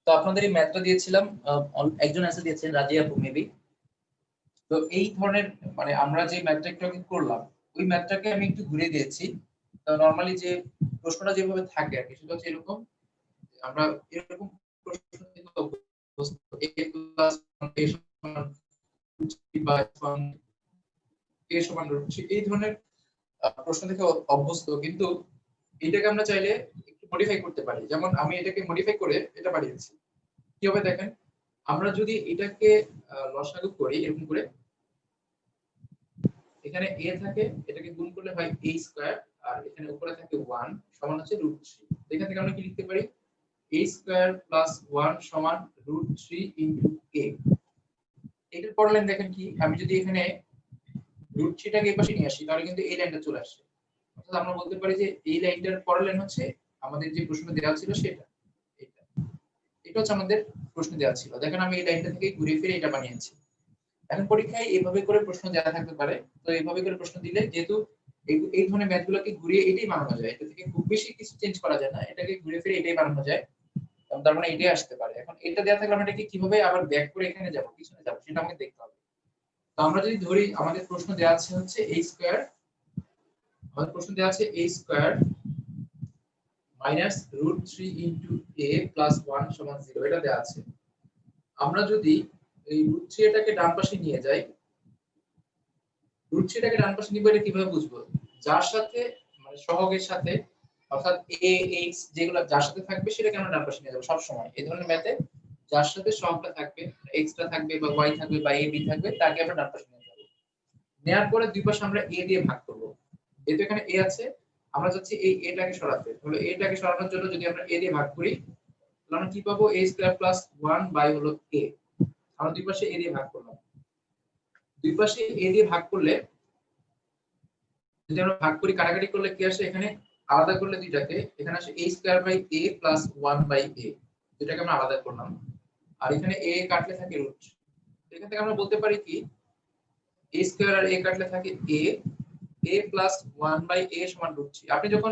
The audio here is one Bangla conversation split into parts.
তো আপনাদের এই ম্যাথটা দিয়েছিলাম, একজন অ্যান্সার দিয়েছেন রাজিয়া আপু মেবি। তো এই ধরনের মানে আমরা যে ম্যাথটা একটু আগে করলাম ওই ম্যাথটাকে আমি একটু ঘুরে দিয়েছি। তো নরমালি যে প্রশ্নটা যেভাবে থাকে আর কি সেটা হচ্ছে এরকম, আমরা এরকম প্রশ্ন থেকে অভ্যস্ত, a প্লাস a সমান বা a সমান এই ধরনের প্রশ্ন থেকে অভ্যস্ত, কিন্তু এটাকে আমরা চাইলে একটু মডিফাই করতে পারি। যেমন আমি এটাকে মডিফাই করে এটা বানিয়েছি। কি হবে দেখেন, আমরা যদি এটাকে লসাগু করি এরকম করে, এখানে a থাকে, এটাকে গুণ করলে হয় a স্কয়ার, আর এখানে উপরে থাকে 1 সমান হচ্ছে √3। এখান থেকে আমরা কি লিখতে পারি, a স্কয়ার প্লাস 1 সমান √3 ইনটু a। এটার পরের লাইন দেখেন কি, আমি যদি এখানে √3 টাকে এই পাশে নিয়ে আসি তাহলে কিন্তু এই লাইনটা চলে আসে। অর্থাৎ আমরা বলতে পারি যে এই লাইনটার পরের লাইন হচ্ছে আমাদের যে প্রশ্ন দেওয়া ছিল সেটা, এটা এটা হচ্ছে আমাদের প্রশ্ন দেওয়া ছিল। দেখেন আমি এই লাইনটা থেকে ঘুরে ফিরে এটা বানিয়েছি। এখন পরীক্ষায় এইভাবে করে প্রশ্ন দেওয়া থাকতে পারে। তো এইভাবে করে প্রশ্ন দিলে যেহেতু এই ধরনের ম্যাথগুলোকে ঘুরিয়ে এটাই বানানো যায়, এটা থেকে খুব বেশি কিছু চেঞ্জ করা যায় না, এটাকে ঘুরে ফিরে এটাই বানানো যায়। তার মানে এটাই আসতে পারে। এখন এটা দেওয়া থাকলে আমরা এটাকে কিভাবে আবার ব্যাক করে এখানে যাব, পিছনে যাব, সেটা আমাকে দেখতে হবে। তো আমরা যদি ধরি আমাদের প্রশ্ন দেওয়া আছে হচ্ছে a স্কয়ার, আমাদের প্রশ্ন দেওয়া আছে a square minus √3 into a plus 1 সমান 0, এটা দেওয়া আছে। আমরা যদি এই √3 এটাকে ডান পাশে নিয়ে যাই, √3 টাকে ডান পাশে নিব, এটা কিভাবে বুঝবো, যার সাথে মানে সহগের সাথে, অর্থাৎ a x যেগুলো যার সাথে থাকবে সেটাকে আমরা ডান পাশে নিয়ে যাব সব সময়। এই ধরনের ম্যাথে যার সাথে সহগটা থাকবে, x টা থাকবে বা y থাকবে বা a b থাকবে, তাকে আমরা ডান পাশে নিয়ে যাব। নেয়ার পরে দুই পাশে আমরা a দিয়ে ভাগ করব। যেহেতু এখানে a আছে, আমরা চাচ্ছি এই a টাকে সরাতে। তাহলে a টাকে সরানোর জন্য যদি আমরা a দিয়ে ভাগ করি তাহলে আমরা কি পাবো, a স্কয়ার প্লাস 1 বাই হলো a। আমরা দুই পাশে a দিয়ে ভাগ করলাম। দুই পাশে a দিয়ে ভাগ করলে যদি আমরা ভাগ করি, কাটাকাটি করলে কি আসে, এখানে আলাদা করলে দুইটাকে, এখানে আসে a square by a plus 1 by a, দুইটাকে আমরা আলাদা করলাম। আর এখানে a কাটলে থাকে রুট। এখান থেকে আমরা বলতে পারি কি, a স্কয়ার আর a কাটলে থাকে a প্লাস 1 বাই a সমান √3। আপনি যখন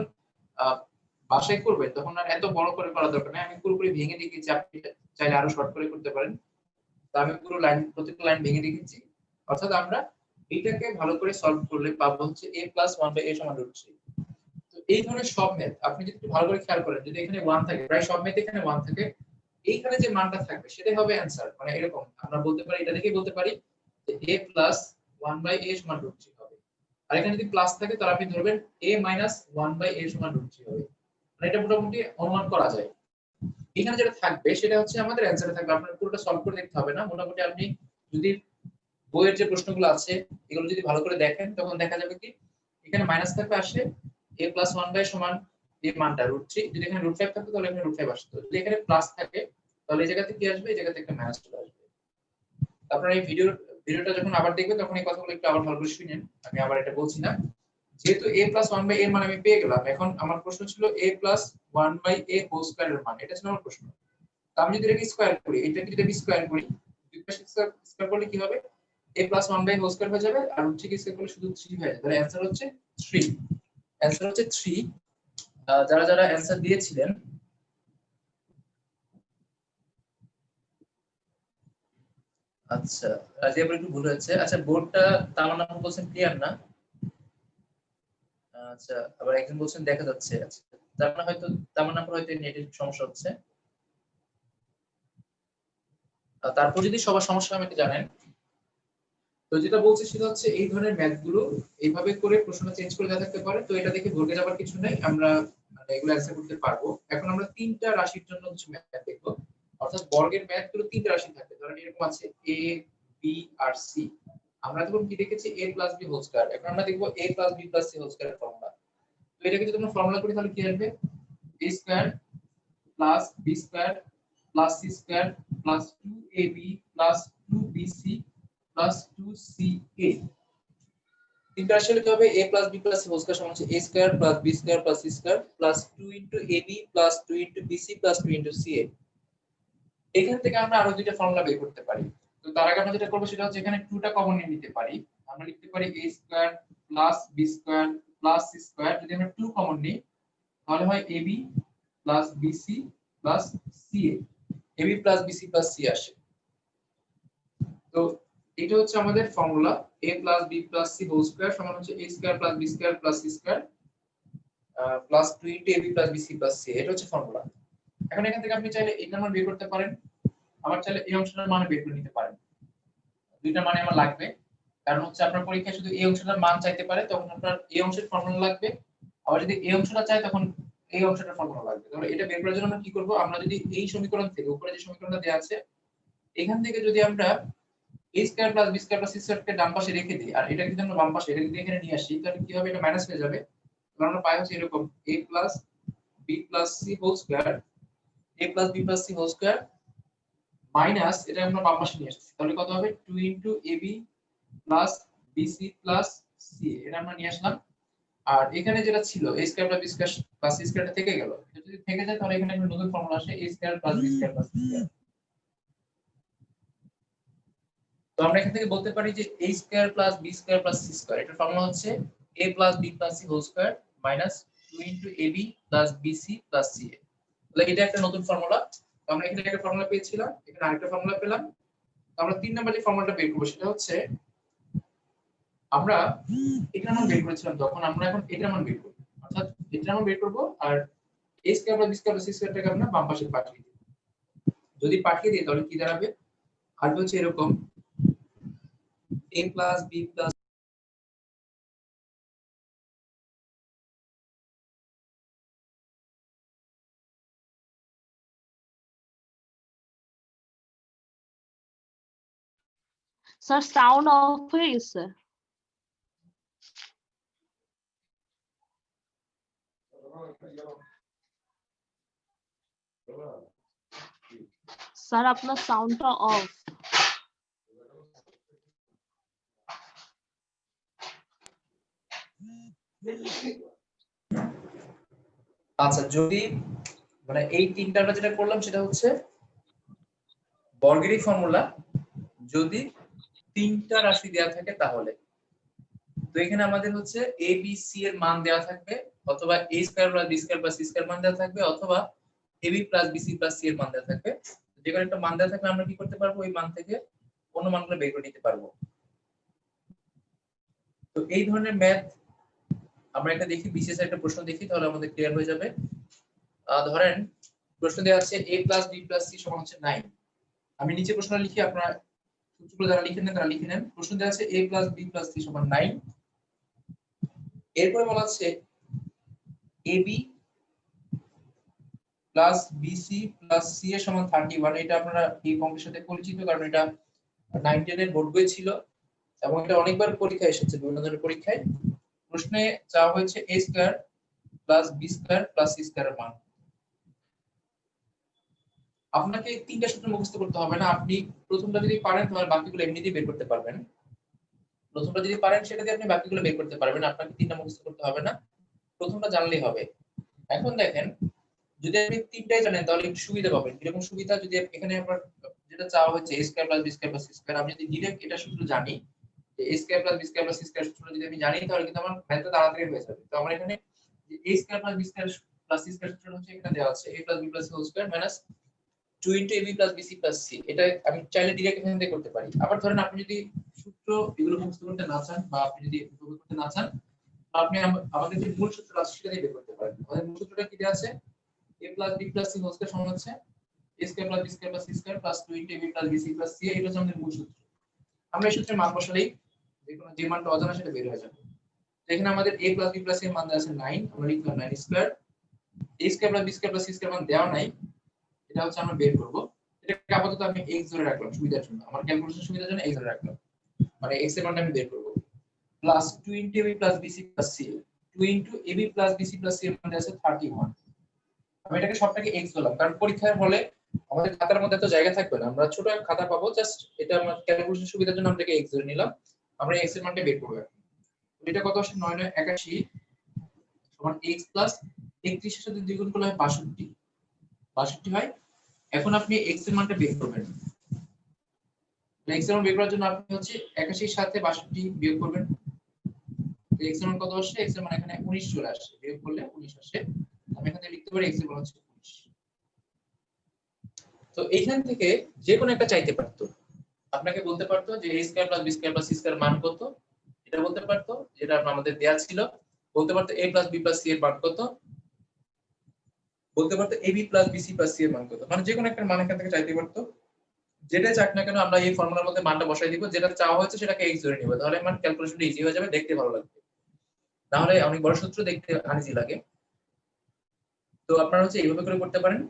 বাসায় করবেন তখন আর এত বড় করে করা দরকার নেই, আমি পুরোপুরি ভেঙে দেখিয়েছি, আপনি চাইলে আরো শর্ট করে করতে পারেন। তো আমি পুরো লাইন, প্রত্যেকটা লাইন ভেঙে দেখিয়েছি। অর্থাৎ আমরা এটাকে ভালো করে সলভ করলে পাবো হচ্ছে a প্লাস 1 বাই a সমান √3। তো এই ধরনের সব ম্যাথ আপনি যদি একটু ভালো করে খেয়াল করেন, যদি এখানে 1 থাকে, প্রায় সব ম্যাথ এখানে 1 থাকে, এইখানে যে মানটা থাকবে সেটাই হবে অ্যানসার। মানে এরকম আমরা বলতে পারি, এটা দেখেই বলতে পারি যে a প্লাস 1 বাই a সমান √3 হবে। আর এখানে যদি প্লাস থাকে তাহলে আপনি ধরবেন a মাইনাস 1 বাই a সমান √3 হবে। মানে এটা মোটামুটি অনুমান করা যায়। এখানে যেটা থাকবে সেটা হচ্ছে আমাদের অ্যানসারে থাকবে। আপনার পুরোটা সলভ করে দেখতে হবে না, মোটামুটি আপনি যদি বইয়ের যে প্রশ্নগুলো আছে এগুলো যদি ভালো করে দেখেন তখন দেখা যাবে কি এখানে মাইনাস থাকবে আসে a প্লাস 1 বাই সমান এই মানটা √3, যদি এখানে √5 থাকতো তাহলে এখানে √5 আসতো, যদি এখানে প্লাস থাকে তাহলে এই জায়গাতে কি আসবে, এই জায়গাতে একটা মাইনাস চলে আসবে। আপনারা এই ভিডিওটা যখন আবার দেখবেন তখন এই কথাগুলো একটু আবার ভালো করে শুনেন, আমি আবার এটা বলছি না। যেহেতু a প্লাস 1 বাই a এর মান আমি পেয়ে গেলাম, এখন আমার প্রশ্ন ছিল a plus 1 by a whole square এর মান, এটা ছিল আমার প্রশ্ন। তো আমি যদি এটাকে স্কয়ার করি, এটাকে যদি আমি স্কয়ার করি, দুই পাশে স্কয়ার করলে কি হবে, a plus 1 by whole square হয়ে যাবে, আর √3 কে স্কয়ার করলে শুধু 3 হয়ে যাবে। তাহলে অ্যানসার হচ্ছে 3। অ্যানসার হচ্ছে 3। যারা যারা অ্যানসার দিয়েছিলেন, আচ্ছা রাজিয়া একটু ভুল হয়েছে। আচ্ছা বোর্ডটা তামান্না আপু বলছেন ক্লিয়ার না। আচ্ছা আবার একজন বলছেন দেখা যাচ্ছে। আচ্ছা তার মানে হয়তো তামান্না আপুর হয়তো নেটের সমস্যা হচ্ছে। তারপর যদি সবার সমস্যা হয় আমাকে জানেন। তো যেটা বলছি সেটা হচ্ছে এই ধরনের ম্যাথ গুলো এইভাবে করে প্রশ্ন চেঞ্জ করে দেওয়া থাকতে পারে। তো এটা দেখে ভরকে যাবার কিছু নাই, আমরা মানে এগুলো অ্যানসার করতে পারবো। এখন আমরা তিনটা রাশির জন্য কিছু ম্যাথ দেখবো, অর্থাৎ বর্গের ম্যাথ গুলো তিনটা রাশি থাকে। ধরেন এরকম আছে a b আর c। আমরা তখন কি দেখেছি a plus b whole square, এখন আমরা দেখবো a plus b plus c whole স্কয়ারের ফর্মুলা। তো এটাকে যদি আমরা ফর্মুলা করি তাহলে কি আসবে, a square plus b square plus c square plus 2ab plus 2bc plus 2ca। তিনটা রাশি হলে কি হবে, a plus b plus c whole square সমান হচ্ছে a square plus b square plus c square plus 2 into ab plus 2 into bc plus 2 into ca। এখান থেকে আমরা আরো দুইটা ফর্মুলা বের করতে পারি। তো তার আগে আমরা যেটা করব সেটা হচ্ছে এখানে 2টা কমন নিয়ে নিতে পারি। আমরা লিখতে পারি a square plus b square plus c square. যদি আমরা 2 কমন নিই তাহলে হয় ab plus bc plus ca। ab plus bc plus c আসে। তো এটা হচ্ছে আমাদের formula a plus b plus c whole square সমান হচ্ছে a square plus b square plus c square plus 2 into ab plus bc plus c। এটা হচ্ছে ফর্মুলা। এখন এখান থেকে আপনি চাইলে এটার মান বের করতে পারেন, আবার চাইলে এই অংশটার মান বের করে নিতে পারেন। দুইটা মানে আমার লাগবে, কারণ হচ্ছে আপনার পরীক্ষায় শুধু এই অংশটার মান চাইতে পারে, তখন আপনার এই অংশের ফর্মুলা লাগবে। আবার যদি এই অংশটা চাই তখন এই অংশটার ফর্মুলা লাগবে। তাহলে এটা বের করার জন্য আমরা কি করব, আমরা যদি এই সমীকরণ থেকে উপরে যে সমীকরণটা দেওয়া আছে এখান থেকে যদি আমরা a square plus b square plus c square কে ডান পাশে রেখে দিই, আর এটা যদি আমরা বাম পাশে এটা যদি এখানে নিয়ে আসি, তাহলে কি হবে, এটা মাইনাস হয়ে যাবে। তাহলে আমরা পাই হচ্ছে এরকম a plus b plus c whole square, a plus b plus c whole square minus এটা আমরা বাম পাশে নিয়ে আসছি, তাহলে কত হবে 2 into ab plus bc plus c, এটা আমরা নিয়ে আসলাম। আর এখানে যেটা ছিল a square plus b square plus c স্কয়ারটা থেকে গেল, এটা যদি থেকে যায় তাহলে এখানে একটা নতুন ফর্মুলা আসে a square plus b square plus c square. তো আমরা এখান থেকে বলতে পারি যে a square plus b square plus c square, এটার ফর্মুলা হচ্ছে a plus b plus c whole square minus 2 into ab plus bc plus c। তাহলে এটা একটা নতুন ফর্মুলা। তো আমরা এখানে একটা ফর্মুলা পেয়েছিলাম, এখানে আরেকটা ফর্মুলা পেলাম। তো আমরা 3 নাম্বার যে ফর্মুলাটা বের করব সেটা হচ্ছে আমরা এটার মান বের করেছিলাম তখন, আমরা এখন এটার মান বের করব, অর্থাৎ এটার মান বের করব আর a square plus b square plus c স্কয়ারটাকে আমরা বাম পাশে পাঠিয়ে দিই। যদি পাঠিয়ে দিই তাহলে কি দাঁড়াবে, আর হচ্ছে এরকম a plus b plus sir sound of হয়ে গেছে। স্যার আপনার সাউন্ডটা অফ। আচ্ছা, যদি মানে এই তিনটা আমরা যেটা করলাম সেটা হচ্ছে বর্গেরই ফর্মুলা, যদি তিনটা রাশি দেওয়া থাকে তাহলে। তো এখানে আমাদের হচ্ছে a b c এর মান দেওয়া থাকবে, অথবা a square plus b square plus c square মান দেওয়া থাকবে, অথবা ab plus bc plus c এর মান দেওয়া থাকবে। যে কোনো একটা মান দেওয়া থাকলে আমরা কি করতে পারবো, ওই মান থেকে অন্য মানগুলো বের করে নিতে পারবো। তো এই ধরনের ম্যাথ আমরা একটা দেখি, বিশেষ একটা প্রশ্ন দেখি, তাহলে আমাদের ক্লিয়ার হয়ে যাবে। ধরেন প্রশ্ন দেওয়া আছে a plus b plus c সমান হচ্ছে 9। আমি নিচে প্রশ্নটা লিখি, আপনারা সূত্রগুলো যারা লিখে নেন তারা লিখে নেন। প্রশ্ন দেওয়া আছে a plus b plus c সমান 9। এরপরে বলা আছে ab plus bc plus c এর সমান 31। এটা আপনারা এই অঙ্কের সাথে পরিচিত, কারণ এটা 9 10 এর বোর্ড বই ছিল এবং এটা অনেকবার পরীক্ষায় এসেছে, বিভিন্ন ধরনের পরীক্ষায়। প্রশ্নে চাওয়া হয়েছে a square plus b square plus c square এর মান। আপনাকে তিনটা সূত্র মুখস্থ করতে হবে না, আপনি প্রথমটা যদি পারেন তাহলে বাকিগুলো এমনিতেই বের করতে পারবেন। প্রথমটা যদি পারেন সেটা দিয়ে আপনি বাকিগুলো বের করতে পারবেন, আপনাকে তিনটা মুখস্থ করতে হবে না, প্রথমটা জানলেই হবে। এখন দেখেন, যদি আপনি তিনটাই জানেন তাহলে একটু সুবিধা পাবেন। এরকম সুবিধা যদি এখানে আপনার যেটা চাওয়া হচ্ছে a square plus b square plus c square, আমি যদি ডিরেক্ট এটা সূত্র জানি যে a square plus b square plus c square সূত্র যদি আমি জানি তাহলে কিন্তু আমার ম্যাথটা তাড়াতাড়ি হয়ে যাবে। তো আমরা এখানে যে a square plus b square plus c square সূত্র হচ্ছে এখানে দেওয়া আছে a plus b plus c whole square minus 2 into ab plus bc plus c। এটা আমি চাইলে ডিরেক্ট এখান থেকে করতে পারি। আবার ধরেন আপনি যদি সূত্র এগুলো মুখস্থ করতে না চান বা আপনি যদি উপভোগ করতে না চান, আপনি আমাদের যে মূল সূত্র আছে সেটা দিয়ে বের করতে পারেন। আমাদের মূল সূত্রটা কি দেওয়া আছে, a plus b plus c whole square সমান হচ্ছে a square plus b square plus c square plus 2 into ab plus bc plus c। এটা হচ্ছে আমাদের মূল সূত্র। আমরা এই সূত্রের মান বসালেই যে মানটা অজানা সেটা বের হয়ে যাবে। তো এখানে আমাদের a plus b plus c এর মান দেওয়া আছে 9, আমরা লিখলাম 9 square. a square plus b square plus c square মান দেওয়া নাই, এটা হচ্ছে আমরা বের করব। এটাকে আপাতত আমি x ধরে রাখলাম সুবিধার জন্য, আমার ক্যালকুলেশন সুবিধার জন্য x ধরে রাখলাম, মানে x এর মানটা আমি বের করব। Plus 2 into ab plus bc plus c, 2 into ab plus bc plus c এর মান আছে 31। আমি এটাকে সবটাকে x ধরলাম, কারণ পরীক্ষার হলে আমাদের খাতার মধ্যে এত জায়গা থাকবে না, আমরা ছোট একটা খাতা পাবো, জাস্ট এটা আমার ক্যালকুলেশন সুবিধার জন্য আমরা এটাকে x ধরে নিলাম। আমরা x এর মানটা বের করব। এটা কত আসে, 9 9 81 সমান x প্লাস 31 এর সাথে দ্বিগুণ করলে হয় 62, 62 হয়। এখন আপনি x এর মানটা বের করবেন। x এর মান বের করার জন্য আপনি হচ্ছে 81 এর সাথে 62 বিয়োগ করবেন। তো x এর মান কত আসে, x এর মান এখানে 19 চলে আসে, বিয়োগ করলে 19 আসে। আমি এখানে লিখতে পারি x এর মান হচ্ছে 19। তো এইখান থেকে যে কোনো একটা চাইতে পারতো, আপনাকে বলতে পারতো যে a square plus b square plus c square মান কত, এটা বলতে পারতো, যেটা আমাদের দেয়া ছিল। বলতে পারতো a plus b plus c এর মান কত, বলতে পারতো ab plus bc plus c এর মান কত, মানে যে কোনো একটা মান এখান থেকে চাইতে পারতো। যেটা চাক না কেন আমরা এই ফর্মুলার মধ্যে মানটা বসাই দিব, যেটা চাওয়া হয়েছে সেটাকে x ধরে নিব, তাহলে মান ক্যালকুলেশনটা ইজি হয়ে যাবে, দেখতে ভালো লাগবে। তাহলে অনেক বড় সূত্র দেখতে আনইজি লাগে। তো আপনারা হচ্ছে এইভাবে করে করতে পারেন।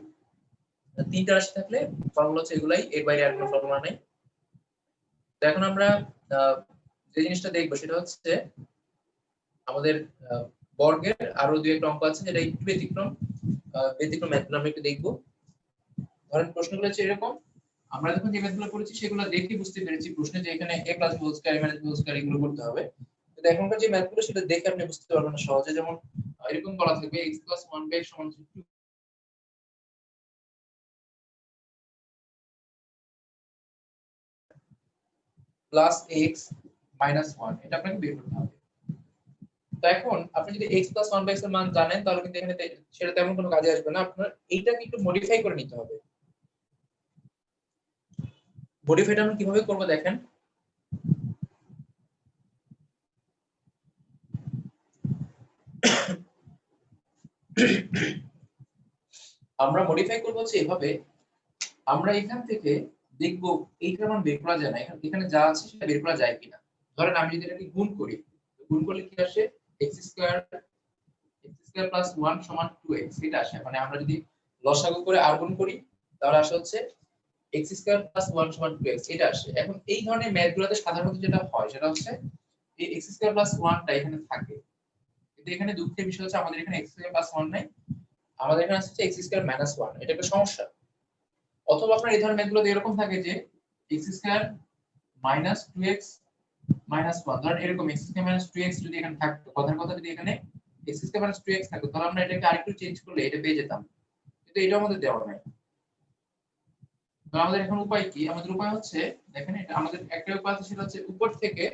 তিনটা রাশি থাকলে ফর্মুলা হচ্ছে এগুলাই, এর বাইরে আর কোনো ফর্মুলা নেই। তো এখন আমরা যে জিনিসটা দেখবো সেটা হচ্ছে আমাদের বর্গের আরো দুই একটা অঙ্ক আছে, যেটা একটু ব্যতিক্রম। ব্যতিক্রম ম্যাথগুলো আমরা একটু দেখবো। ধরেন প্রশ্নগুলো হচ্ছে এরকম, আমরা যখন যে ম্যাথগুলো করেছি সেগুলো দেখে বুঝতে পেরেছি প্রশ্নে যে এখানে a plus whole square minus whole square এগুলো করতে হবে। কিন্তু এখনকার যে ম্যাথগুলো সেটা দেখে আপনি বুঝতে পারবেন না সহজে। যেমন এরকম বলা থাকবে x প্লাস 1 সমান 2 প্লাস x মাইনাস 1, এটা আপনাকে বের করতে হবে। তো এখন আপনি যদি x প্লাস 1 এর মান জানেন তাহলে কিন্তু এখানে সেটা তেমন কোনো কাজে আসবে না, আপনার এইটাকে একটু মডিফাই করে নিতে হবে। মডিফাইটা আমরা কিভাবে করব দেখেন। আমরা মডিফাই করব হচ্ছে এভাবে, আমরা এখান থেকে দেখব এইটার মান বের করা যায় না, এখানে যা আছে সেটা বের করা যায় কিনা। ধরেন আমি যদি এটাকে গুণ করি, গুণ করলে কি আসে, x স্কয়ার প্লাস 1 সমান 2x, এটা আসে। মানে আমরা যদি লসাগু করে আর গুণ করি তাহলে আসে হচ্ছে x স্কয়ার প্লাস 1 সমান 2x, এটা আসে। এখন এই ধরনের ম্যাথগুলোতে সাধারণত যেটা হয় সেটা হচ্ছে এই x স্কয়ার প্লাস 1 টা এখানে থাকে, কিন্তু এখানে দুঃখের বিষয় হচ্ছে আমাদের এখানে x স্কয়ার প্লাস 1 নাই, আমাদের এখানে আছে x স্কয়ার মাইনাস 1, এটা একটা সমস্যা। অথবা আপনার এই ধরনের ম্যাথগুলোতে এরকম থাকে যে x square minus 2x minus 1, ধরেন এরকম x স্কয়ার মাইনাস 2x যদি এখানে থাকতো, কথার কথা যদি এখানে x স্কয়ার মাইনাস 2x থাকতো, তাহলে আমরা এটাকে আরেকটু চেঞ্জ করলে এটা পেয়ে যেতাম, কিন্তু এটা আমাদের দেওয়া নাই। তো আমাদের এখন উপায় কি, আমাদের উপায় হচ্ছে দেখেন, এটা আমাদের একটা উপায় আছে, সেটা হচ্ছে উপর থেকে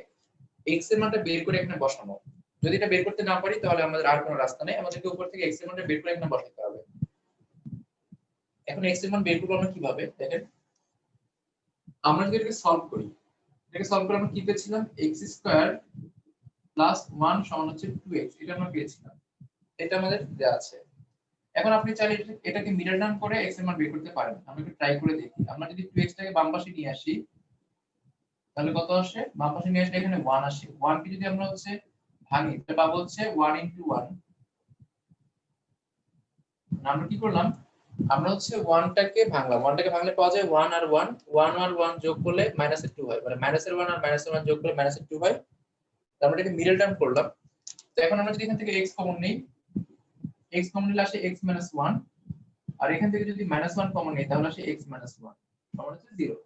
x এর মানটা বের করে এখানে বসানো। যদি এটা বের করতে না পারি তাহলে আমাদের আর কোনো রাস্তা নেই, আমাদেরকে উপর থেকে x এর মানটা বের করে এখানে বসাতে হবে। এখন x এর মান বের করব আমরা কিভাবে দেখেন, আমরা যদি এটাকে সলভ করি, এটাকে সলভ করে আমরা কি পেয়েছিলাম, x স্কয়ার প্লাস 1 সমান হচ্ছে 2x, এটা আমরা পেয়েছিলাম, এটা আমাদের দেয়া আছে। এখন আপনি চাইলে এটাকে মিডল টার্ম করে x এর মান বের করতে পারেন। আমরা একটু ট্রাই করে দেখি। আমরা যদি 2x টাকে বাম পাশে নিয়ে আসি তাহলে কত আসে, বাম পাশে নিয়ে আসলে এখানে 1 আসে। 1 কে যদি আমরা হচ্ছে ভাঙি তাহলে পাবো হচ্ছে 1 * 1। আমরা কি করলাম, আমরা হচ্ছে 1 টাকে ভাঙলাম, 1 টাকে ভাঙলে পাওয়া যায় 1 আর 1, 1 আর 1 যোগ করলে মাইনাসের 2 হয়, মানে মাইনাসের 1 আর মাইনাসের 1 যোগ করলে মাইনাসের 2 হয়। তারপরে এটাকে মিডল টার্ম করলাম। তো এখন আমরা যদি এখান থেকে x কমন নেই, x কমন নিলে আসে x - 1, আর এখান থেকে যদি -1 কমন নেই তাহলে আসে x - 1 সমান হচ্ছে 0।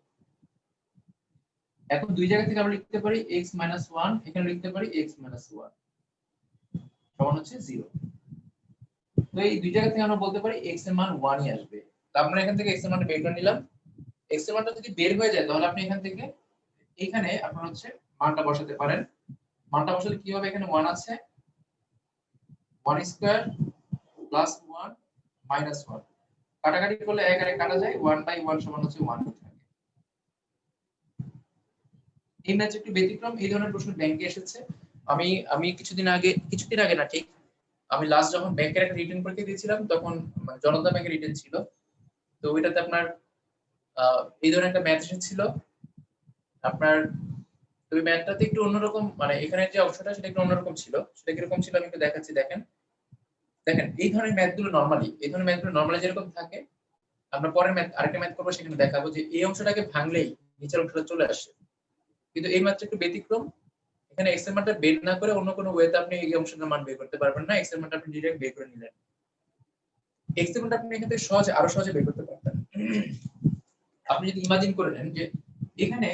এখন দুই জায়গা থেকে আমরা লিখতে পারি x - 1, এখানে লিখতে পারি x - 1 সমান হচ্ছে 0। তো এই দুই জায়গা থেকে আমরা বলতে পারি x এর মান 1 ই আসবে। তো আমরা এখান থেকে x এর মানটা বের করে নিলাম। x এর মানটা যদি বের হয়ে যায় তাহলে আপনি এখান থেকে এখানে আপনার হচ্ছে মানটা বসাতে পারেন। মানটা বসালে কি হবে, এখানে 1 আছে, 1 স্কয়ার প্লাস 1 মাইনাস 1, কাটাকাটি করলে 1 আর 1 কাটা যায়, 1/1 সমান হচ্ছে 1 থাকে। এই ম্যাচ একটু ব্যতিক্রম, এই ধরনের প্রশ্ন ব্যাংকে এসেছে। আমি আমি কিছুদিন আগে না ঠিক, আমি লাস্ট যখন ব্যাংকের একটা রিটার্ন পরীক্ষা দিয়েছিলাম তখন মানে জনতা ব্যাংকের রিটার্ন ছিল। তো ওইটাতে আপনার এই ধরনের একটা ম্যাথ এসেছিল আপনার। ওই ম্যাথটাতে একটু অন্যরকম, মানে এখানে যে অংশটা সেটা একটু অন্যরকম ছিল। সেটা কিরকম ছিল আমি একটু দেখাচ্ছি, দেখেন। দেখেন এই ধরনের ম্যাথগুলো নরমালি যেরকম থাকে, আমরা পরের ম্যাথ আরেকটা ম্যাথ করবো, সেখানে দেখাবো যে এই অংশটাকে ভাঙলেই নিচের অংশটা চলে আসে। কিন্তু এই ম্যাথটা একটু ব্যতিক্রম, এখানে x এর মানটা বের না করে অন্য কোনো ওয়েতে আপনি এই অংশটার মান বের করতে পারবেন না, x এর মানটা আপনি ডিরেক্ট বের করে নিলেন। x এর মানটা আপনি এখান থেকে আরো সহজে বের করতে পারবেন। আপনি যদি ইমাজিন করে নেন যে এখানে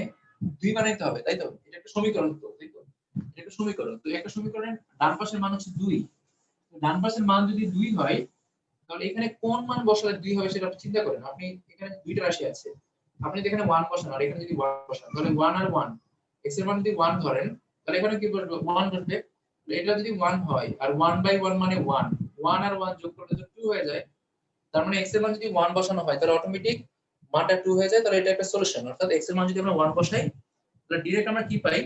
2 বানাইতে হবে, তাই তো? এটা একটা সমীকরণ, তো তাই তো? এটা একটা সমীকরণ, তো একটা সমীকরণের ডান পাশের মান হচ্ছে 2। তো ডান পাশের মান যদি 2 হয় তাহলে এখানে কোন মান বসালে 2 হবে সেটা আপনি চিন্তা করেন। আপনি এখানে দুইটা রাশি আছে, আপনি যদি এখানে 1 বসান আর এখানে যদি 1 বসান তাহলে 1 আর 1, x এর মান যদি 1 ধরেন তাহলে এখানে কি বসবে, 1 বসবে। এটা যদি 1 হয় আর 1/1 মানে 1, 1 আর 1 যোগ করলে তো 2 হয়ে যায়। তার মানে x এর মান যদি 1 বসানো হয় তাহলে অটোমেটিক মানটা 2 হয়ে যায় তাহলে এটা একটা সলিউশন, অর্থাৎ x এর মান যদি আমরা 1 বসাই তাহলে ডাইরেক্ট আমরা কি পাই,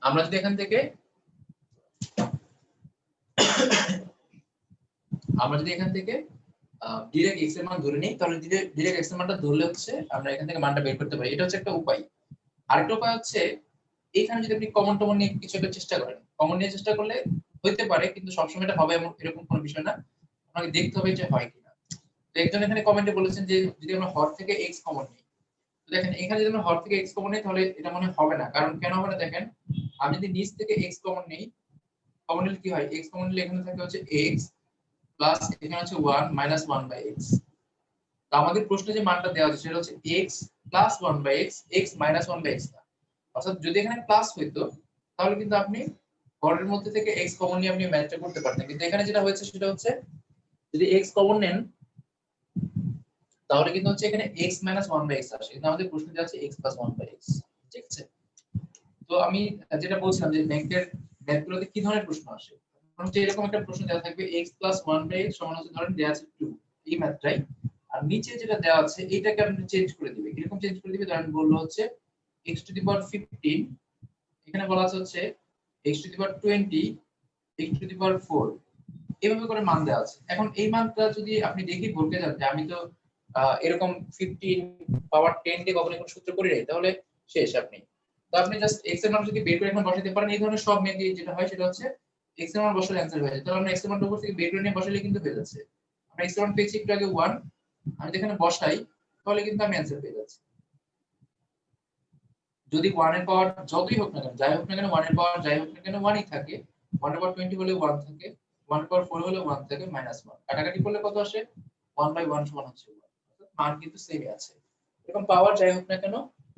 আমরা যদি এখান থেকে ডাইরেক্ট x এর মান ধরে নিই তাহলে ডাইরেক্ট x এর মানটা ধরলে হচ্ছে আমরা এখান থেকে মানটা বের করতে পারি। এটা হচ্ছে একটা উপায়। আরেকটা উপায় হচ্ছে এইখানে যদি আপনি কমন টমন নিয়ে কিছু একটা চেষ্টা করেন, কমন নিয়ে চেষ্টা করলে হইতে পারে কিন্তু সবসময় এটা হবে এরকম কোনো বিষয় না, আপনাকে দেখতে হবে যে হয় কিনা। তো একজন এখানে কমেন্টে বলেছেন যে যদি আমরা হর থেকে x কমন নিই, তো দেখেন এখানে যদি আমরা হর থেকে x কমন নিই তাহলে এটা মনে হবে না, কারণ কেন হবে না দেখেন, আমি যদি নিচ থেকে x কমন নিই, কমন নিলে কি হয়, x কমন নিলে এখানে থাকে হচ্ছে x প্লাস এখানে হচ্ছে 1 মাইনাস 1/x। তো আমাদের প্রশ্নে যে মানটা দেওয়া আছে সেটা হচ্ছে x plus 1/x, x minus 1/x না। অর্থাৎ যদি এখানে প্লাস হইতো তাহলে কিন্তু আপনি হরের মধ্যে থেকে x কমন নিয়ে আপনি ম্যাথটা করতে পারতেন, কিন্তু এখানে যেটা হয়েছে সেটা হচ্ছে যদি x কমন নেন তাহলে কিন্তু হচ্ছে এখানে x মাইনাস 1/x আসে, কিন্তু আমাদের প্রশ্নে দেওয়া আছে x প্লাস 1/x। ঠিক আছে, তো আমি যেটা বলছিলাম যে ব্যাংকের ম্যাথগুলোতে কি ধরনের প্রশ্ন আসে, হচ্ছে এরকম একটা প্রশ্ন দেওয়া থাকবে x প্লাস 1/x সমান হচ্ছে ধরেন দেওয়া আছে 2, এই ম্যাথটাই, আর নিচে যেটা দেওয়া আছে এটাকে আপনি চেঞ্জ করে দিবেন। কিরকম চেঞ্জ করে দিবে, ধরেন বললো হচ্ছে x টু দি পাওয়ার 15, এখানে বলা আছে হচ্ছে x to the power 20, x to the power 4, এভাবে করে মান দেওয়া আছে। এখন এই মানটা যদি আপনি দেখি বলতে যান যে আমি তো এরকম 15 পাওয়ার 10 দিয়ে কখনো কোনো সূত্র করি নাই, তাহলে শেষ আপনি। তো আপনি জাস্ট x এর মান যদি বের করে এখন বসাতে পারেন, এই ধরনের সব মেথড যেটা হয় সেটা হচ্ছে x এর মান বসালে অ্যানসার হয়ে যায়। তাহলে আমরা x এর মান উপর থেকে বের করে নিয়ে বসালে কিন্তু হয়ে যাচ্ছে। আমরা x এর মান পেয়েছি একটু আগে 1, আমি যেখানে বসাই তাহলে কিন্তু আমি অ্যানসার পেয়ে যাচ্ছি। যদি 1 এর পাওয়ার যতই হোক না কেন, যাই হোক না কেন 1 এর পাওয়ার যাই হোক না কেন 1ই থাকে, 1 এর পাওয়ার 20 হলে 1 থাকে, 1 এর পাওয়ার 4 হলে 1 থাকে, -1 কাটাকাটি করলে কত আসে, 1/1 সমান হচ্ছে 1, অর্থাৎ মান কিন্তু সেমই আছে। এরকম পাওয়ার যাই হোক না কেন,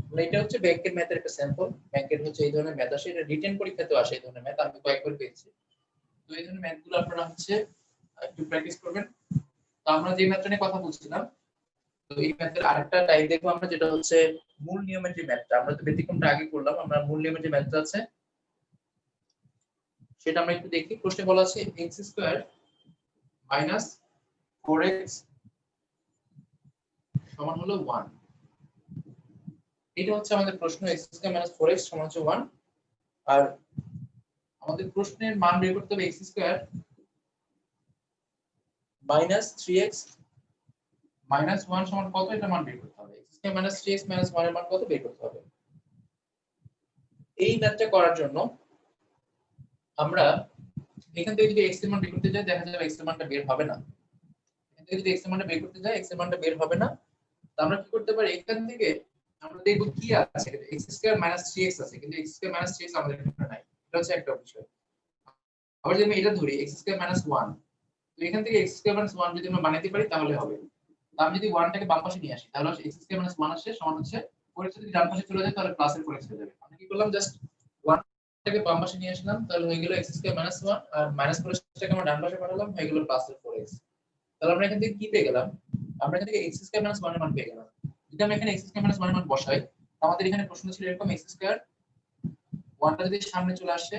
মানে এটা হচ্ছে ব্যাংকের ম্যাথের একটা স্যাম্পল। ব্যাংকের হচ্ছে এই ধরনের ম্যাথ আসে, এটা রিটেন পরীক্ষাতেও আসে এই ধরনের ম্যাথ, আমি কয়েকবার পেয়েছি। তো এই ধরনের ম্যাথগুলো আপনারা হচ্ছে একটু প্র্যাকটিস করবেন। তো আমরা যে ম্যাথটা নিয়ে কথা বলছিলাম, তো এই ম্যাথের আরেকটা টাইপ দেখবো আমরা, যেটা হচ্ছে মূল নিয়মের যে ম্যাথটা, আমরা তো ব্যতিক্রমটা আগে করলাম, আমরা মূল নিয়মের যে ম্যাথটা আছে সেটা আমরা একটু দেখি। প্রশ্নে বলা আছে x² মাইনাস 4x সমান হলো 1। এটা হচ্ছে আমাদের প্রশ্ন, x² মাইনাস 4x সমান হচ্ছে 1, আর আমাদের প্রশ্নের মান বের করতে হবে x² মাইনাস 3x মাইনাস 1 সমান কত, এটা মান বের করতে হবে। x² মাইনাস 3x মাইনাস 1 এর মান কত বের করতে হবে। এই ম্যাথটা করার জন্য আমরা এখান থেকে যদি x এর মান বের করতে যাই দেখা যাবে x এর মানটা বের হবে না। এখান থেকে যদি x এর মানটা বের করতে যাই x এর মানটা বের হবে না। তো আমরা কি করতে পারি, এখান থেকে আমরা দেখব কি আছে, x² মাইনাস 3x আছে, কিন্তু x² মাইনাস 3x আমাদের এখানে নাই, এটা হচ্ছে একটা বিষয়। আবার যদি আমি এটা ধরি x² মাইনাস 1, তো এখান থেকে x² মাইনাস 1 যদি আমরা বানাইতে পারি তাহলে হবে। তো আমি যদি 1 টাকে বাম পাশে নিয়ে আসি তাহলে x² মাইনাস 1 আসে সমান হচ্ছে 4x যদি ডান পাশে চলে যায় তাহলে প্লাসের 4x হয়ে যাবে। আমরা কি করলাম, জাস্ট 1 টাকে বাম পাশে নিয়ে আসলাম, তাহলে হয়ে গেল x² মাইনাস 1, আর মাইনাস 4x টাকে আমরা ডান পাশে পাঠালাম, হয়ে গেল প্লাসের 4x। তাহলে আমরা এখান থেকে কি পেয়ে গেলাম, আমরা এখান থেকে x² মাইনাস 1 এর মান পেয়ে গেলাম। যদি আমরা এখানে x² মাইনাস 1 এর মান বসাই, আমাদের এখানে প্রশ্ন ছিল এরকম x² 1 টা যদি সামনে চলে আসে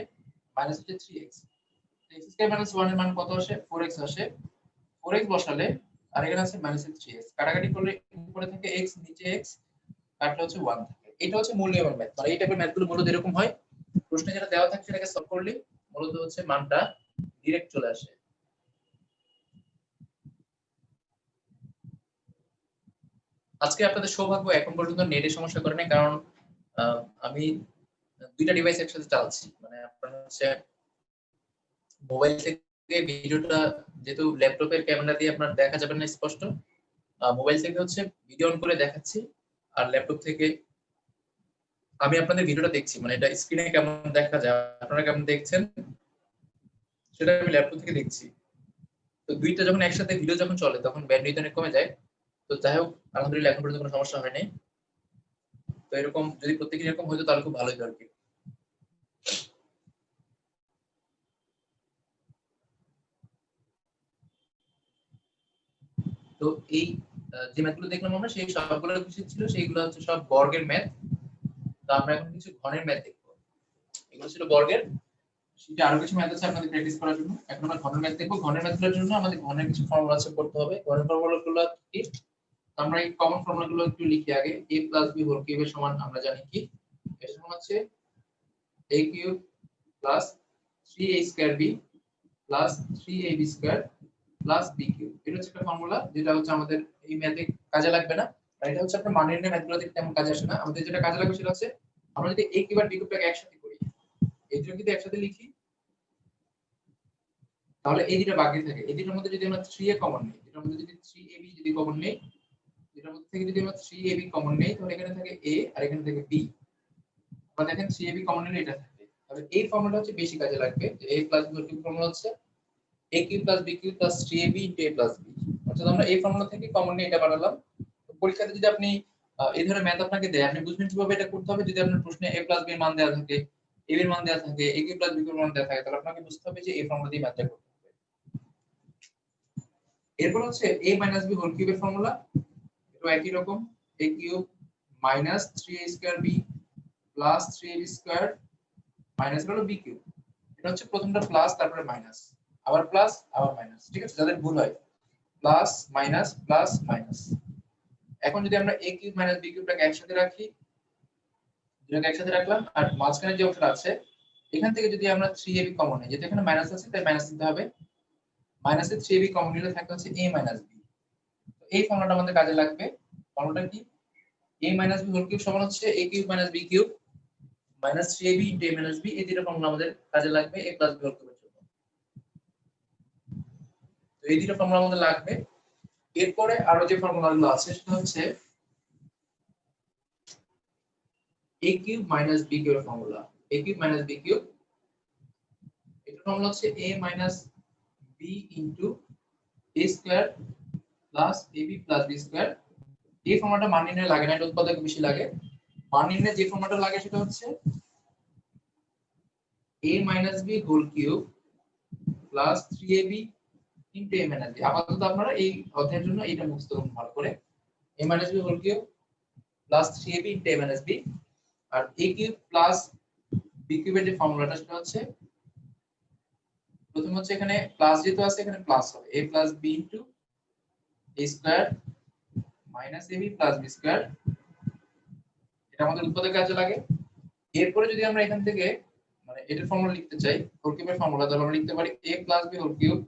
মাইনাস হচ্ছে 3x, x² মাইনাস 1 এর মান কত আসে, 4x আসে। 4x বসালে আর এখানে আছে মাইনাস 3x, কাটাকাটি করলে উপরে থেকে x নিচে x কাটলে হচ্ছে 1 থাকে। এটা হচ্ছে মূল নিয়মের ম্যাথ, মানে এই টাইপের ম্যাথগুলো মূলত এরকম হয়। প্রশ্নে যেটা দেওয়া থাকে সেটাকে সলভ করলে মূলত হচ্ছে মানটা ডাইরেক্ট চলে আসে। আজকে আপনাদের সৌভাগ্য এখন পর্যন্ত নেটের সমস্যা করে নাই, কারণ আমি দুইটা ডিভাইস একসাথে চালাচ্ছি, মানে আপনার হচ্ছে মোবাইল থেকে ভিডিওটা, যেহেতু ল্যাপটপের ক্যামেরা দিয়ে আপনার দেখা যাবে না স্পষ্ট, মোবাইল থেকে হচ্ছে ভিডিও অন করে দেখাচ্ছি, আর ল্যাপটপ থেকে আমি আপনাদের ভিডিওটা দেখছি, মানে এটা স্ক্রিনে কেমন দেখা যায়, আপনারা কেমন দেখছেন সেটা আমি ল্যাপটপ থেকে দেখছি। তো দুইটা যখন একসাথে ভিডিও যখন চলে তখন ব্যান্ডউইথ অনেক কমে যায়। তো যাই হোক, আলহামদুলিল্লাহ এখন পর্যন্ত কোনো সমস্যা হয়নি। তো এরকম যদি প্রত্যেকদিন এরকম হতো তাহলে খুব ভালো হতো আর কি। তো এই যে ম্যাথগুলো দেখলাম আমরা, সেই সবগুলো কিছু ছিল, সেইগুলো হচ্ছে সব বর্গের ম্যাথ। তো আমরা এখন কিছু ঘনের ম্যাথ দেখবো। এগুলো ছিল বর্গের, সেটা আরো কিছু ম্যাথ আছে আপনাদের প্র্যাকটিস করার জন্য। এখন আমরা ঘনের ম্যাথ দেখব। ঘনের ম্যাথগুলোর জন্য আমাদের ঘনের কিছু ফর্মুলা আছে করতে হবে। ঘনের ফর্মুলাগুলো কি? আমরা এই কমন ফর্মুলাগুলো একটু লিখি আগে। a + b হোল কিউবের সমান আমরা জানি কি? এর সমান হচ্ছে a cube plus 3a²b plus 3ab² plus b cube. এটা হচ্ছে একটা ফর্মুলা যেটা হচ্ছে আমাদের এই ম্যাথে কাজে লাগবে না। আর এটা হচ্ছে আপনার মান নির্ণয় ম্যাথগুলোতে তেমন কাজে আসে না। আমাদের যেটা কাজে লাগবে সেটা হচ্ছে আমরা যদি a কিউব আর b কিউবটাকে একসাথে করি, এই দুটো যদি একসাথে লিখি তাহলে এই দুটো বাকি থাকে। এই দুটোর মধ্যে যদি আমরা 3a কমন নিই, এটার মধ্যে যদি 3ab যদি কমন নেই, এটার মধ্যে থেকে যদি আমরা 3ab কমন নেই তাহলে এখানে থাকে a আর এখানে থাকে b। আমরা দেখেন 3ab কমন নিলে এটা থাকে। তাহলে এই ফর্মুলাটা হচ্ছে বেশি কাজে লাগবে। যে a + b কিউব ফর্মুলা হচ্ছে a cube + b cube + 3ab * a + b। অর্থাৎ আমরা এই ফর্মুলা থেকে কমন নিয়ে এটা বানালাম। তো পরীক্ষাতে যদি আপনি এই ধরনের ম্যাথ আপনাকে দেয়, আপনি বুঝবেন কিভাবে এটা করতে হবে। যদি আপনার প্রশ্নে a + b এর মান দেওয়া থাকে, a এর মান দেওয়া থাকে, a কিউব + b কিউব এর মান দেওয়া থাকে, তাহলে আপনাকে বুঝতে হবে যে এই ফর্মুলা দিয়ে ম্যাথটা করতে হবে। এরপর হচ্ছে a - b হোল কিউবের ফর্মুলা। এটা একই রকম, a cube minus 3a²b plus 3ab² minus হলো b কিউব। এটা হচ্ছে প্রথমটা প্লাস তারপরে মাইনাস, আবার প্লাস আবার মাইনাস। ঠিক আছে, যাদের ভুল হয় প্লাস মাইনাস প্লাস মাইনাস। এখন যদি আমরা a কিউব মাইনাস b কিউবটাকে একসাথে রাখি, দুটোকে একসাথে রাখলাম, আর মাঝখানে যে অংশটা আছে এখান থেকে যদি আমরা 3ab কমন নিই, যেটা এখানে মাইনাস আছে তাই মাইনাস নিতে হবে। মাইনাসে 3ab কমন নিলে থাকে হচ্ছে a - b। তো এই ফর্মুলাটা আমাদের কাজে লাগবে। ফর্মুলাটা কি? a - b হোল কিউব সমান হচ্ছে a cube minus b cube minus 3ab * a - b। এই দুটো ফর্মুলা আমাদের কাজে লাগবে a + b হোল কিউবের জন্য। তো এই দুটো ফর্মুলা আমাদের লাগবে। এরপরে আরো যে ফর্মুলাগুলো আছে সেটা হচ্ছে a কিউব মাইনাস b কিউবের formula. a cube minus b cube, এটার ফর্মুলা হচ্ছে a minus b into a square plus ab plus b square. এই ফর্মুলাটা মান নির্ণয় লাগে না, এটা উৎপাদক বেশি লাগে। মান নির্ণয় যে ফর্মুলাটা লাগে সেটা হচ্ছে a minus b whole cube plus 3ab into a minus b। আপাতত আপনারা এই অধ্যায়ের জন্য এটা মুখস্থ করুন ভালো করে। a minus b whole cube plus 3ab into a minus b। আর a কিউব প্লাস b কিউবের যে ফর্মুলাটা সেটা হচ্ছে, প্রথম হচ্ছে এখানে প্লাস যেহেতু আছে এখানে প্লাস হবে a plus b into a square minus ab plus b square. এটা আমাদের উৎপাদক কাজে লাগে। এরপরে যদি আমরা এখান থেকে মানে এটার ফর্মুলা লিখতে চাই, হোল কিউবের ফর্মুলা, তাহলে আমরা লিখতে পারি a plus b whole cube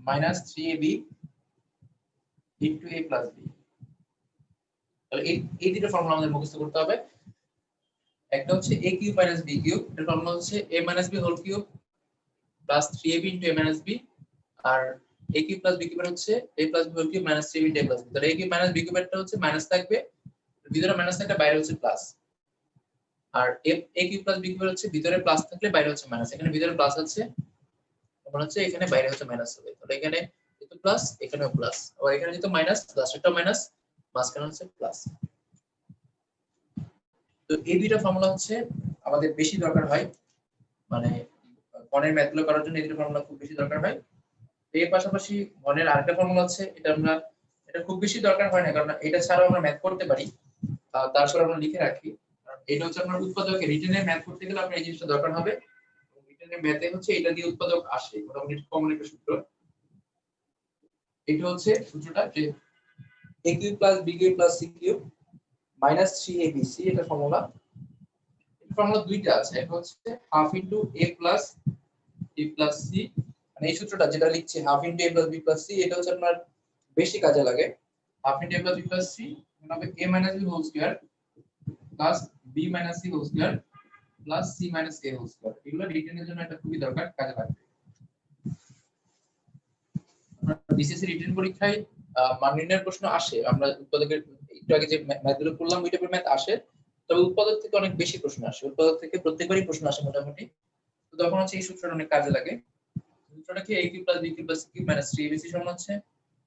minus 3ab into a plus b। তাহলে এই দুটো ফর্মুলা আমাদের মুখস্থ করতে হবে। একটা হচ্ছে a cube minus b cube, এর ফর্মুলা হচ্ছে a minus b whole cube plus 3ab into a minus b। আর a cube plus b cube হচ্ছে a plus b whole cube minus 3ab into a plus b। তাহলে a কিউব মাইনাস b কিউবটা হচ্ছে মাইনাস থাকবে, ভিতরে মাইনাস থাকলে বাইরে হচ্ছে প্লাস। আর a cube plus b cube হচ্ছে ভিতরে প্লাস থাকলে বাইরে হচ্ছে মাইনাস। এখানে ভিতরে প্লাস আছে, তখন হচ্ছে এখানে বাইরে হচ্ছে মাইনাস হবে। তাহলে এখানে যেহেতু প্লাস এখানেও প্লাস, আর এখানে যেহেতু মাইনাস লাস্টেরটাও মাইনাস, মাঝখানে হচ্ছে প্লাস। তো এই দুইটা ফর্মুলা হচ্ছে আমাদের বেশি দরকার হয়, মানে গণের ম্যাথগুলো করার জন্য এই দুটো ফর্মুলা খুব বেশি দরকার হয়। এর পাশাপাশি গণের আরেকটা ফর্মুলা আছে, এটা খুব বেশি দরকার হয় না, কারণ এটা ছাড়াও আমরা ম্যাথ করতে পারি। তারপর আমরা লিখে রাখি, এটা হচ্ছে আপনার উৎপাদকে রিটেনে ম্যাথ করতে গেলে আপনার এই জিনিসটা দরকার হবে। রিটেনে ম্যাথে হচ্ছে এটা দিয়ে উৎপাদক আসে, মোটামুটি কমন একটা সূত্র। এটা হচ্ছে সূত্রটা যে a cube plus b cube plus c cube minus 3abc। এটা ফর্মুলা। এই ফর্মুলা দুইটা আছে, একটা হচ্ছে half into a plus b plus c। মানে এই সূত্রটা যেটা লিখছে half into a plus b plus c, এটা হচ্ছে আপনার বেশি কাজে লাগে। Half into a plus b plus c মানে a minus b whole square plus b minus c whole square plus c minus a whole square. এগুলো রিটেনের জন্য এটা খুবই দরকার, কাজে লাগবে। বিসিএসসি রিটেন পরীক্ষায় মান নির্ণয়ের প্রশ্ন আসে। আমরা উৎপাদকের একটু আগে যে ম্যাথগুলো করলাম ওই টাইপের ম্যাথ আসে, তবে উৎপাদক থেকে অনেক বেশি প্রশ্ন আসে। উৎপাদক থেকে প্রত্যেকবারই প্রশ্ন আসে মোটামুটি। তো তখন হচ্ছে এই সূত্রটা অনেক কাজে লাগে। সূত্রটা কি? a cube plus b cube plus c cube minus 3abc সমান হচ্ছে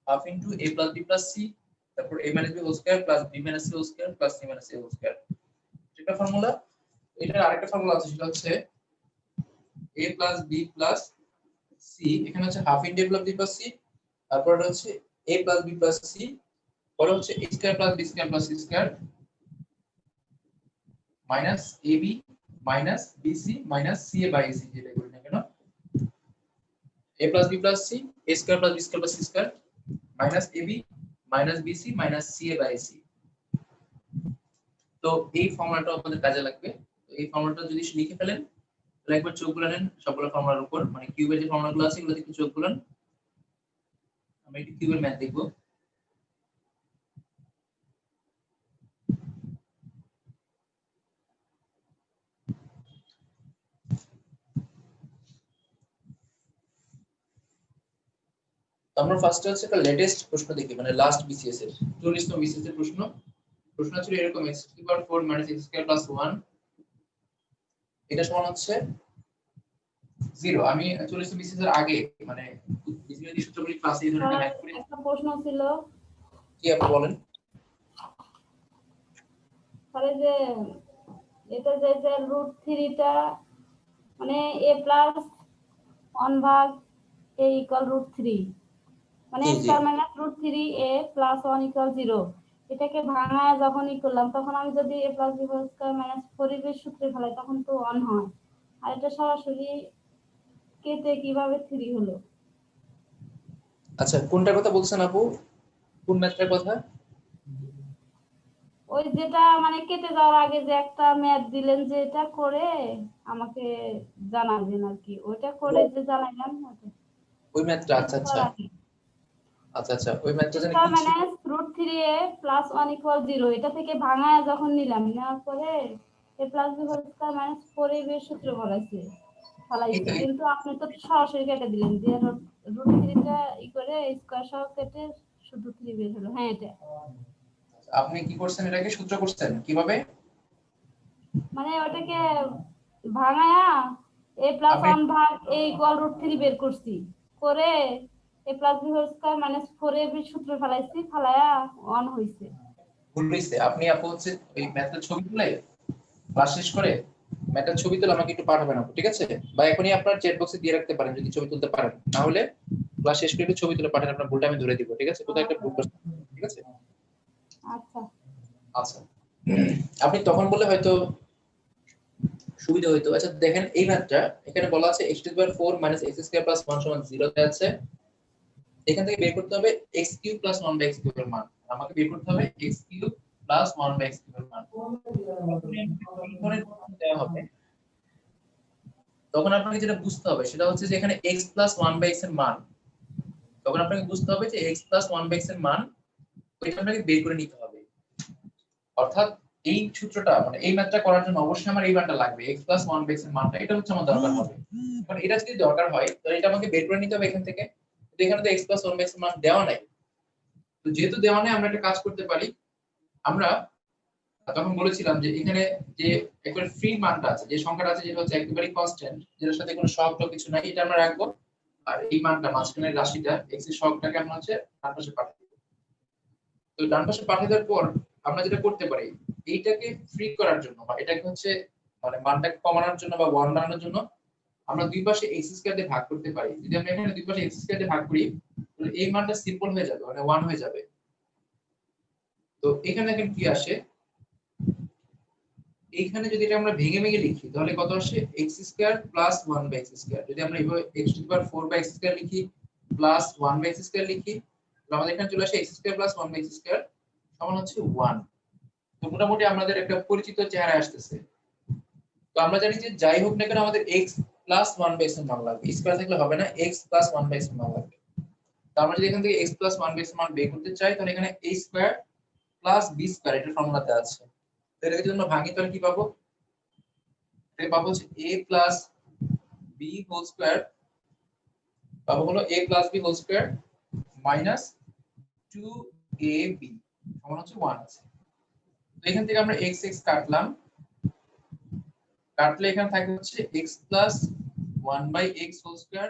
half into a plus b plus c, তারপর a minus b whole square plus b minus c whole square plus c minus a whole square. এটা ফর্মুলা। এটার আরেকটা ফর্মুলা আছে, সেটা হচ্ছে a plus b plus c। এখানে হচ্ছে half into a plus b plus c, তারপর এটা হচ্ছে a plus b plus c, পরে হচ্ছে a square plus b square plus c square minus A B minus B C minus C A by C, যেটা করি না কেন a plus B plus C a square plus B square plus C square minus A B minus B C minus C A by C. তো এই ফর্মুলাটা আপনাদের কাজে লাগবে। তো এই ফর্মুলাটা যদি লিখে ফেলেন তাহলে একবার চোখ বুলালেন সবগুলো ফর্মুলার উপর, মানে কিউবের যে ফর্মুলাগুলো আছে এগুলো থেকে চোখ বুলান। আমরা একটু কিউবের ম্যাথ দেখব। আমরা ফার্স্টে হচ্ছে একটা লেটেস্ট প্রশ্ন দেখি, মানে লাস্ট বিসিএস এর 44তম বিসিএস এর প্রশ্ন ছিল এরকম x to the power 4 minus x square plus 1 এটা সমান হচ্ছে 0। আমি 44তম বিসিএস এর আগে মানে বীজগণিত সূত্রগুলি ক্লাসে এই ধরনের ম্যাথ করি। একটা প্রশ্ন ছিল, কি আপনি বলেন? তাহলে যে এটা যে √3 টা মানে a প্লাস 1 ভাগ a ইকুয়াল √3, মানে জি, a জি। Square minus √3 a plus 1 equal 0, এটাকে ভাঙায় যখন করলাম তখন আমি যদি a plus b whole square minus 4b সূত্রে ফেলাই তখন তো 1 হয়। আর এটা সরাসরি কেটে কিভাবে 3 হলো? আচ্ছা, কোনটার কথা বলছেন আপু? কোন ম্যাথটার কথা? ওই যেটা মানে কেটে যাওয়ার আগে যে একটা ম্যাথ দিলেন যে এটা করে আমাকে জানাবেন আর কি, ওইটা করে যে জানাইলাম ওই ম্যাথটা? আচ্ছা আচ্ছা আচ্ছা, ওই ম্যাথটা জানি স্কয়ার কি ছিল? মাইনাস √3a প্লাস 1 ইকুয়াল 0, এটা থেকে ভাঙায় যখন নিলাম নেওয়ার পরে a plus b whole square minus 4ab এর সূত্র ফলাইছি, কিন্তু আপনি তো সরাসরি কেটে দিলেন যে √3 টা করে স্কয়ার সহ কেটে শুধু 3 বের হলো। হ্যাঁ, এটা আপনি কি করছেন, এটাকে সূত্র করছেন কিভাবে? মানে ওটাকে ভাঙায়া a প্লাস আপনি 1 ভাগ a ইকুয়াল √3 বের করছি, করে a plus b whole square minus 4ab সূত্র ফলাইছি, ফলায়া 1 হইছে। ভুল হইছে। আপনি আপু হচ্ছে ওই ম্যাথের ছবি তুলে ক্লাস শেষ করে ম্যাথের ছবি তুলে আমাকে একটু পাঠাবেন আপু, ঠিক আছে? বা এখনই আপনার চ্যাট বক্সে দিয়ে রাখতে পারেন যদি ছবি তুলতে পারেন, না হলে ক্লাস শেষ করে একটু ছবি তুলে পাঠান, আপনার ভুলটা আমি ধরে দিব, ঠিক আছে? কোথায় একটা ভুল করছেন, ঠিক আছে? আচ্ছা, আচ্ছা, আপনি তখন বলে হয়তো সুবিধা হইতো। আচ্ছা দেখেন এই ম্যাথটা এখানে বলা আছে x to the power 4 minus x square plus 1 সমান 0 তে আছে। এখান থেকে বের করতে হবে x cube plus 1 by x cube এর মান। আমাকে বের করতে হবে x cube plus 1 by x cube এর মান। দেওয়া হবে, তখন আপনাকে যেটা বুঝতে হবে সেটা হচ্ছে যে এখানে x plus 1 by x এর মান, তখন আপনাকে বুঝতে হবে যে x plus 1 by x এর মান ওইটা আপনাকে বের করে নিতে হবে। অর্থাৎ এই সূত্রটা মানে এই ম্যাথটা করার জন্য অবশ্যই আমার এই মানটা লাগবে, x plus 1 by x এর মানটা, এটা হচ্ছে আমার দরকার হবে। কারণ এটা যদি দরকার হয় তাহলে এটা আমাকে বের করে নিতে হবে এখান থেকে। তো এখানে তো x plus 1 by x এর মান দেওয়া নাই, তো যেহেতু দেওয়া নাই আমরা একটা কাজ করতে পারি। আমরা তখন বলেছিলাম যে এখানে যে একবার ফ্রি মানটা আছে, যে সংখ্যাটা আছে যেটা হচ্ছে একেবারে কনস্ট্যান্ট, যেটার সাথে কোনো সহগ বা কিছু নাই, এটা আমরা রাখবো। আর এই মানটা মাঝখানের রাশিটা x এর সহগটাকে আমরা হচ্ছে ডান পাশে পাঠাবো। তো ডান পাশে পাঠিয়ে দেওয়ার পর আমরা যেটা করতে পারি, এইটাকে ফ্রি করার জন্য বা এটাকে হচ্ছে মানে মানটাকে কমানোর জন্য বা 1 বানানোর জন্য আমরা দুই পাশে x স্কয়ার দিয়ে ভাগ করতে পারি। যদি আমরা এখানে দুই পাশে x স্কয়ার দিয়ে ভাগ করি তাহলে এই মানটা সিম্পল হয়ে যাবে, মানে 1 হয়ে যাবে। তো এখানে দেখেন কি আসে, এইখানে যদি এটা আমরা ভেঙে ভেঙে লিখি তাহলে কত আসে, x square plus 1 by x square. যদি আমরা এইভাবে x to the power 4 by x square লিখি প্লাস 1 বাই x স্কয়ার লিখি তাহলে আমাদের এখানে চলে আসে x square plus 1 by x square সমান হচ্ছে 1। তো মোটামুটি আমাদের একটা পরিচিত চেহারা আসতেছে। তো আমরা জানি যে যাই হোক না কেন আমাদের x প্লাস 1 বাই x এর মান লাগবে, স্কয়ার থাকলে হবে না, x প্লাস 1 বাই x এর মান লাগবে। তো আমরা যদি এখান থেকে x প্লাস 1 বাই x এর মান বের করতে চাই তাহলে এখানে a square plus b square এটার ফর্মুলাতে আছে। তো এটাকে যদি আমরা ভাঙি তাহলে কি পাবো, এটাকে পাবো হচ্ছে a plus b whole square, পাবো হলো a plus b whole square minus 2ab সমান হচ্ছে 1 আছে। তো এখান থেকে আমরা x x কাটলাম, কাটলে এখানে থাকবে হচ্ছে x plus 1 by x whole square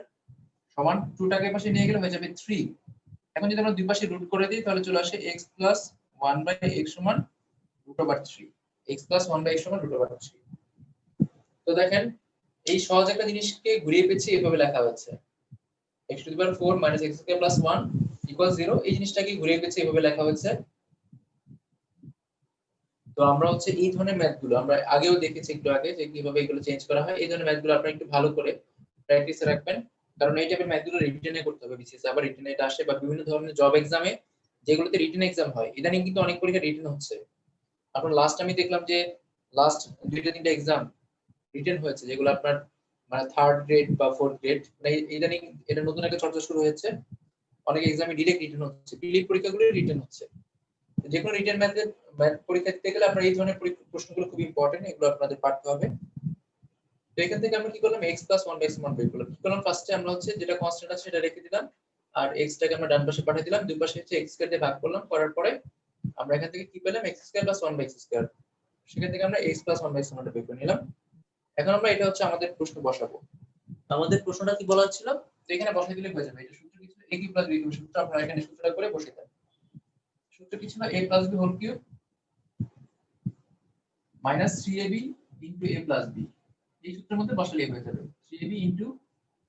সমান 2 টাকে পাশে নিয়ে গেলে হয়ে যাবে 3। এখন যদি আমরা দুই পাশে রুট করে দিই তাহলে চলে আসে x প্লাস 1 বাই x সমান √3, x প্লাস 1 বাই x সমান √3। তো দেখেন এই সহজ একটা জিনিসকে ঘুরিয়ে পেঁচিয়ে এভাবে লেখা হয়েছে, x to the power 4 minus x square plus 1 equal 0। এই জিনিসটাকে ঘুরিয়ে পেঁচিয়ে এভাবে লেখা হয়েছে তো আমরা হচ্ছে এই ধরনের ম্যাথগুলো আমরা আগেও দেখেছি একটু আগে যে কিভাবে এগুলো চেঞ্জ করা হয়। এই ধরনের ম্যাথগুলো আপনারা একটু ভালো করে প্র্যাকটিসে রাখবেন, কারণ এই টাইপের ম্যাথগুলো রিটেনে করতে হবে। বিশেষ আবার রিটেনে এটা আসে বা বিভিন্ন ধরনের জব এক্সামে যেগুলোতে রিটেন এক্সাম হয়, ইদানিং কিন্তু অনেক পরীক্ষা রিটেন হচ্ছে। এখন লাস্ট আমি দেখলাম যে লাস্ট 2-3টা এক্সাম রিটেন হয়েছে, যেগুলো আপনার মানে 3rd গ্রেড বা 4th গ্রেড, মানে ইদানিং এটা নতুন একটা চর্চা শুরু হয়েছে। অনেক এক্সামে ডিরেক্ট রিটেন হচ্ছে, প্রিলিম পরীক্ষাগুলো রিটেন হচ্ছে। যে কোনো রিটেন ম্যাথ পরীক্ষা দিতে গেলে আপনার এই ধরনের প্রশ্নগুলো খুব ইম্পর্টেন্ট, এগুলো আপনাদের পারতে হবে। তো এখান থেকে আমরা কি করলাম, x + 1/1 বের করলাম। কি করলাম, ফার্স্টে আমরা হচ্ছে যেটা কনস্ট্যান্ট আছে সেটা রেখে দিলাম, আর x টাকে আমরা ডান পাশে পাঠিয়ে দিলাম, দুই পাশে হচ্ছে x স্কয়ার দিয়ে ভাগ করলাম। করার পরে আমরা এখান থেকে কি পেলাম, x² + 1/x²। সেখান থেকে আমরা x + 1/1 বের করে নিলাম। এখন আমরা এটা হচ্ছে আমাদের প্রশ্ন বসাবো। আমাদের প্রশ্নটা কি বলা ছিল, তো এখানে বসাই দিলে হয়ে যাবে। এটা সূত্র কি ছিল, a + b সূত্র, আপনারা এখানে সূত্রটা করে বসিয়ে দেন। সূত্র কি ছিল, a + b whole cube minus 3ab into a + b। এই সূত্রের মধ্যে বসালেই হয়ে যাবে, 3ab ইনটু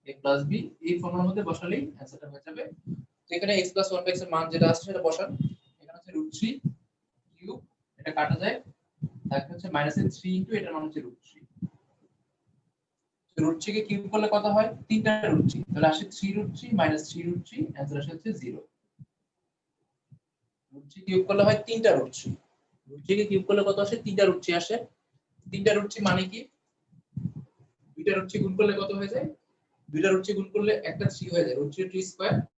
a + b, এই ফর্মুলার মধ্যে বসালেই অ্যানসারটা হয়ে যাবে। তো এখানে x + 1/x এর মান যেটা আছে সেটা বসান। এখানে হচ্ছে √3 কিউব, এটা কাটা যায়, তারপর হচ্ছে -3 ইনটু এটার মান হচ্ছে √3। √3 কে কিউব করলে কত হয়, 3টা √3, তাহলে আসে 3√3 -3√3, অ্যানসার আসে হচ্ছে 0। √3 কিউব করলে হয় 3টা √3, √3 কে কিউব করলে কত আসে, 3টা √3 আসে। 3টা √3 মানে কি, 2টা √3 গুণ করলে কত হয়ে যায়, 2টা √3 গুণ করলে একটা 3 হয়ে যায়, √3 3 স্কয়ার